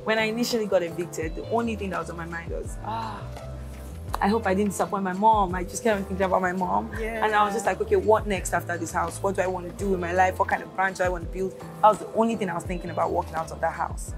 When I initially got evicted, the only thing that was on my mind was, I hope I didn't disappoint my mom. I just kept thinking about my mom. Yeah. And I was just like, okay, what next after this house? What do I want to do in my life? What kind of brand do I want to build? That was the only thing I was thinking about walking out of that house.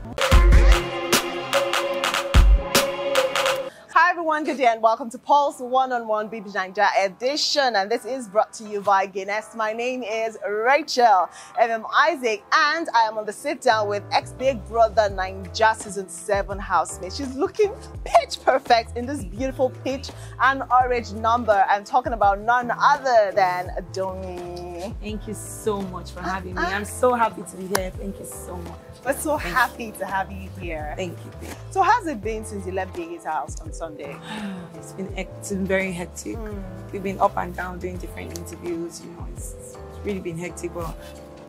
Hi everyone, good day and welcome to Pulse One-on-One BBNaija edition, and this is brought to you by Guinness. My name is Rachel Isaac, and I am on the sit down with ex-Big Brother Naija Season 7 housemate. She's looking pitch perfect in this beautiful peach and orange number. I'm talking about none other than Doyin. Thank you so much for having me. I'm so happy to be here. Thank you so much. We're so happy to have you here. Thank you. So how's it been since you left Biggie's house on Sunday? It's been very hectic. We've been up and down doing different interviews. You know, it's really been hectic, but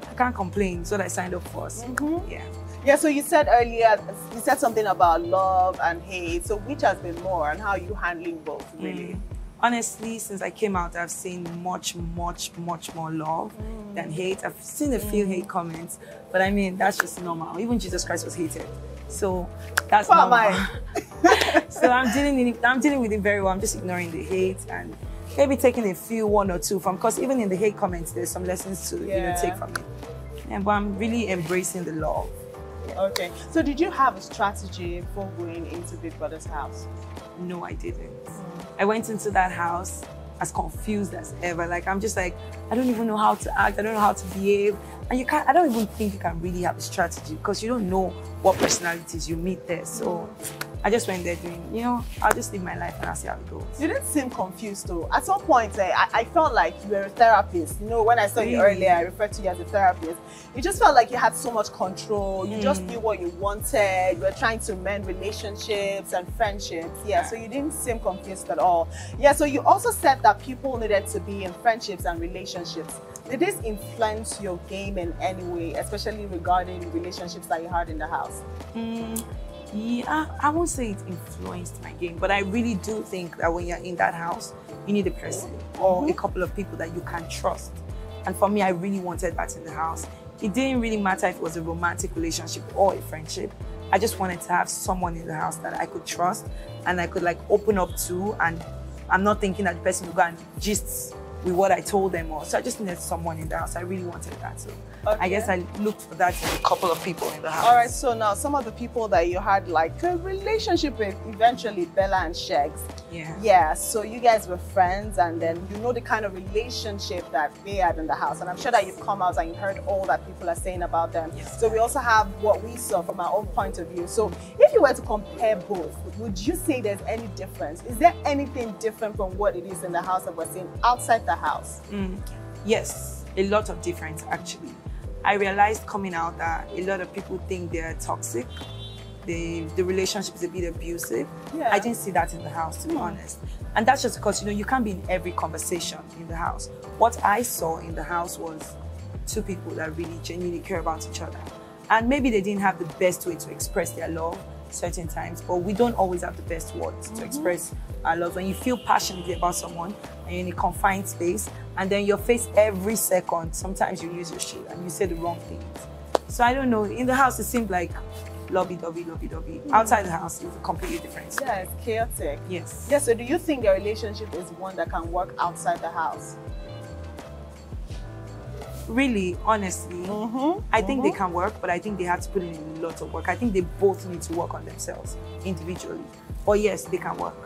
I can't complain. It's what I signed up for. So, yeah. Yeah, so you said earlier, you said something about love and hate. So which has been more, and how are you handling both, really? Honestly, since I came out, I've seen much more love than hate. I've seen a few hate comments, but I mean, that's just normal. Even Jesus Christ was hated. So that's normal. So I'm dealing with it very well. I'm just ignoring the hate and maybe taking one or two from, because even in the hate comments, there's some lessons to take from it. And but I'm really embracing the love. Yeah. Okay. So did you have a strategy for going into Big Brother's house? No, I didn't. I went into that house as confused as ever. Like, I'm just like, I don't even know how to act. I don't know how to behave. And I don't even think you can really have a strategy because you don't know what personalities you meet there. So I just went there doing, you know, I'll just live my life and I'll see how it goes. You didn't seem confused though. At some point, I felt like you were a therapist. You know, when I saw you earlier, I referred to you as a therapist. You just felt like you had so much control. You just knew what you wanted. You were trying to mend relationships and friendships. Yeah, so you didn't seem confused at all. Yeah, so you also said that people needed to be in friendships and relationships. Did this influence your game in any way, especially regarding relationships that you had in the house? Yeah, I won't say it influenced my game, but I really do think that when you're in that house, you need a person or a couple of people that you can trust. And for me, I really wanted that in the house. It didn't really matter if it was a romantic relationship or a friendship. I just wanted to have someone in the house that I could trust and I could like open up to, and I'm not thinking that the person will go and gist with what I told them. So I just needed someone in the house. I really wanted that. So I guess I looked for that in a couple of people in the house. All right, so now some of the people that you had like a relationship with, eventually Bella and Shegs. Yeah, so you guys were friends, and then you know the kind of relationship that they had in the house. And I'm sure that you've come out and you heard all that people are saying about them. Yes. So we also have what we saw from our own point of view. So if you were to compare both, would you say there's any difference? Is there anything different from what it is in the house that we're seeing outside the house? Yes, a lot of difference actually. I realized coming out that a lot of people think they're toxic. The relationship is a bit abusive. I didn't see that in the house, to be honest. And that's just because, you know, you can't be in every conversation in the house. What I saw in the house was two people that really genuinely care about each other. And maybe they didn't have the best way to express their love certain times, but we don't always have the best words to express our love. When you feel passionately about someone and you're in a confined space, and then your face every second, sometimes you lose your shit and you say the wrong things. So I don't know, in the house it seemed like lovey-dovey. Outside the house it's completely different. Yeah, it's chaotic. Yes. Yeah, so do you think the relationship is one that can work outside the house? Really, honestly, I think they can work, but I think they have to put in a lot of work. I think they both need to work on themselves individually. But yes, they can work.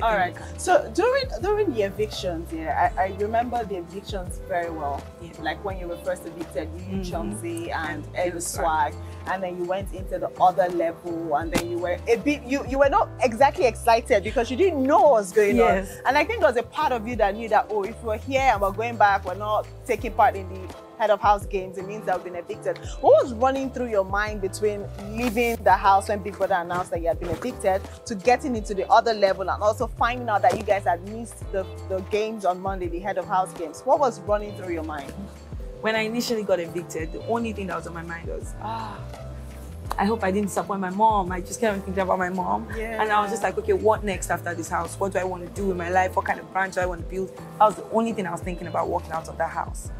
All right. So during the evictions, I remember the evictions very well. Yeah. Like when you were first evicted, you Chomzy and Eloswag, and then you went into the other level, and then you were a bit, you were not exactly excited because you didn't know what was going on. And I think there was a part of you that knew that, oh, if we're here and we're going back, we're not taking part in the head of house games, it means that we've been evicted. What was running through your mind between leaving the house when Big Brother announced that you had been evicted to getting into the other level and also finding out that you guys had missed the games on Monday, the head of house games? What was running through your mind? When I initially got evicted, the only thing that was on my mind was, I hope I didn't disappoint my mom. I just kept thinking about my mom. And I was just like, okay, what next after this house? What do I want to do in my life? What kind of brand do I want to build? That was the only thing I was thinking about walking out of that house.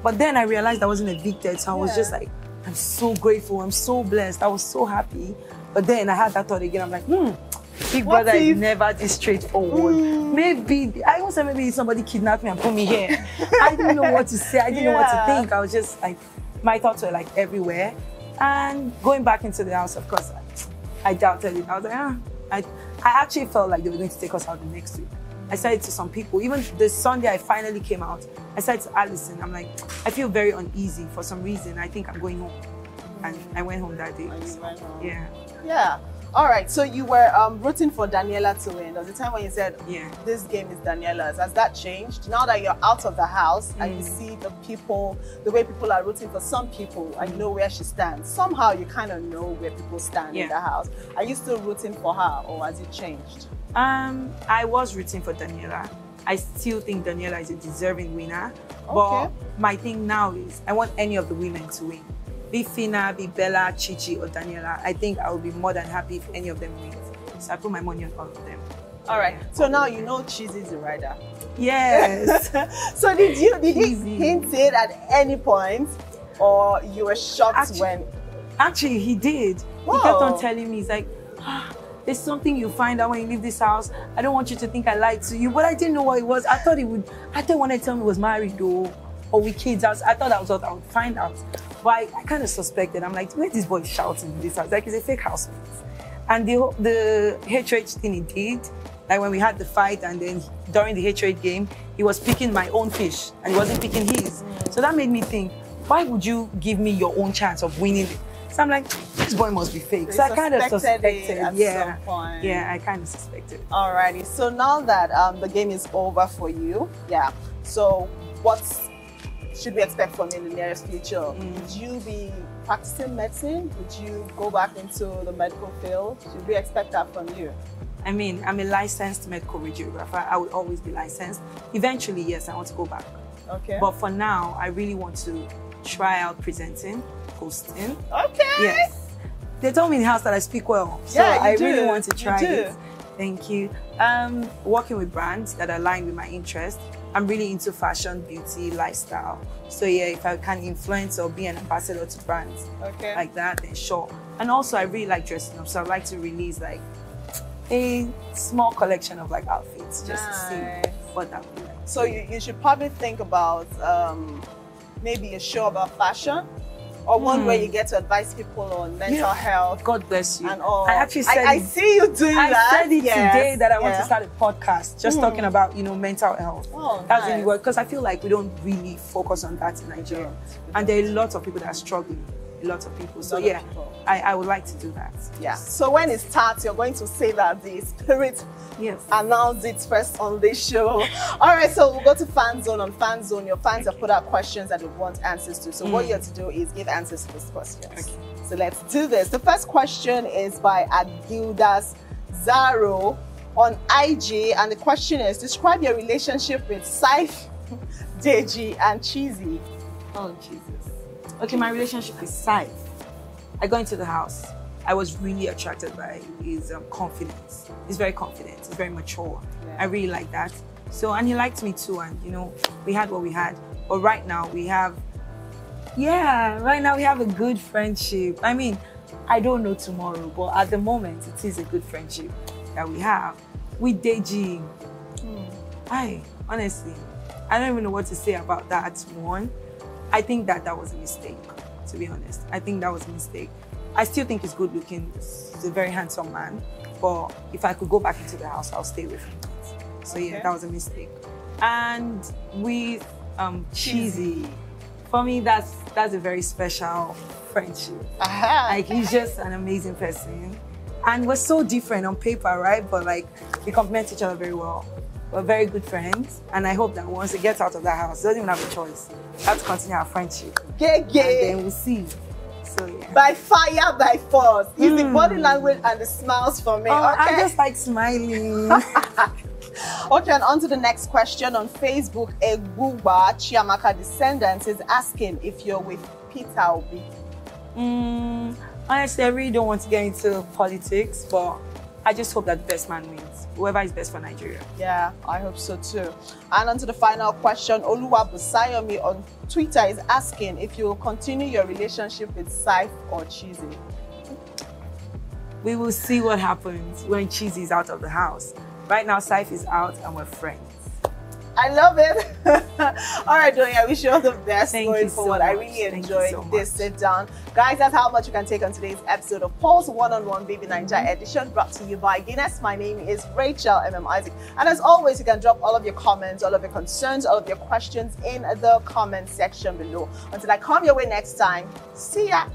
But then I realized I wasn't evicted, so I was just like, I'm so grateful, I'm so blessed, I was so happy. But then I had that thought again. I'm like, Big Brother is never this straightforward. Maybe, I also maybe somebody kidnapped me and put me here. I didn't know what to say. I didn't know what to think. I was just like, my thoughts were like everywhere. And going back into the house, of course, I doubted it. I was like, I actually felt like they were going to take us out the next week. I said it to some people. Even the Sunday I finally came out, I said to Allysyn, I'm like, I feel very uneasy for some reason. I think I'm going home. And I went home that day. Yeah. Yeah. All right. So you were rooting for Daniela to win. There was a time when you said, this game is Daniela's. Has that changed? Now that you're out of the house and you see the people, the way people are rooting for some people and you know where she stands. Somehow you kind of know where people stand in the house. Are you still rooting for her or has it changed? I was rooting for Daniela. I still think Daniela is a deserving winner. But my thing now is I want any of the women to win. Be Fina, be Bella, Chichi, or Daniela. I think I would be more than happy if any of them wins. So I put my money on all of them. All right. So now you know Chizzy is a rider. Yes. So did you hint it at any point, or you were shocked when? Actually, he did. Whoa. He kept on telling me, he's like, there's something you find out when you leave this house. I don't want you to think I lied to you, but I didn't know what it was. I thought he would. I didn't want to tell me he was married though, or with kids. I thought that was what I would find out. But I kind of suspected. I'm like, where this boy shouting in this house? Like, it's a fake housemate. And the HOH thing he did, like when we had the fight and then during the HOH game, he was picking my own fish and he wasn't picking his. So that made me think, why would you give me your own chance of winning it? So I'm like, this boy must be fake. So I kind of suspected. At some point. Yeah, I kind of suspected. Alrighty. So now that the game is over for you, so what's should we expect from you in the nearest future? Would you be practicing medicine? Would you go back into the medical field? Should we expect that from you? I mean, I'm a licensed medical radiographer. I would always be licensed. Eventually, yes, I want to go back. Okay. But for now, I really want to try out presenting, hosting. Okay. Yes. They told me in the house that I speak well. So I really want to try it. Thank you. Working with brands that align with my interests. I'm really into fashion, beauty, lifestyle. So yeah, if I can influence or be an ambassador to brands like that, then sure. And also I really like dressing up. So I'd like to release like a small collection of like outfits just to see what that would be like. So you should probably think about maybe a show about fashion. Or one where you get to advise people on mental health. God bless you. And all. I actually said I see you doing that. I said it today that I want to start a podcast just talking about, you know, mental health. Oh, that's really what, because I feel like we don't really focus on that in Nigeria. And there are lots of people that are struggling. A lot of people. So yeah, I would like to do that. Yeah. So when it starts, you're going to say that the spirit announced it first on this show. All right. So we'll go to Fan Zone. On Fan Zone, your fans have put out questions that they want answers to. So what you have to do is give answers to these questions. Okay. So let's do this. The first question is by Adildas Zaro on IG, and the question is: describe your relationship with Saif, Deji, and Chizzy. Oh Jesus. Okay, my relationship is Saif. I go into the house. I was really attracted by his confidence. He's very confident. He's very mature. I really like that. So, and he liked me too. And you know, we had what we had. But right now we have, right now we have a good friendship. I mean, I don't know tomorrow, but at the moment it is a good friendship that we have. With Deji, honestly, I don't even know what to say about that one. I think that was a mistake, to be honest. I think that was a mistake. I still think he's good looking. He's a very handsome man. But if I could go back into the house, I'll stay with him. So yeah, that was a mistake. And with Chizzy, for me, that's a very special friendship. Like, he's just an amazing person. And we're so different on paper, right? But like, we complement each other very well. We're very good friends, and I hope that once he gets out of that house, he doesn't even have a choice. We have to continue our friendship. And then we'll see. So yeah. By fire, by force. It's the body language and the smiles for me. I just like smiling. Okay, and on to the next question on Facebook. Egbuba Chiamaka Descendants is asking if you're with Peter Obi. Honestly, I really don't want to get into politics, but I just hope that the best man wins. Whoever is best for Nigeria. Yeah, I hope so too. And on to the final question. Oluwa Busayomi on Twitter is asking if you will continue your relationship with Saif or Chizzy. We will see what happens when Chizzy is out of the house. Right now, Saif is out and we're friends. I love it. All right, Doyin, I wish you all the best going forward. So I really enjoyed this sit down. Guys, that's how much you can take on today's episode of Paul's One-on-One BBNaija edition, brought to you by Guinness. My name is Rachel Isaac. And as always, you can drop all of your comments, all of your concerns, all of your questions in the comment section below. Until I come your way next time, see ya.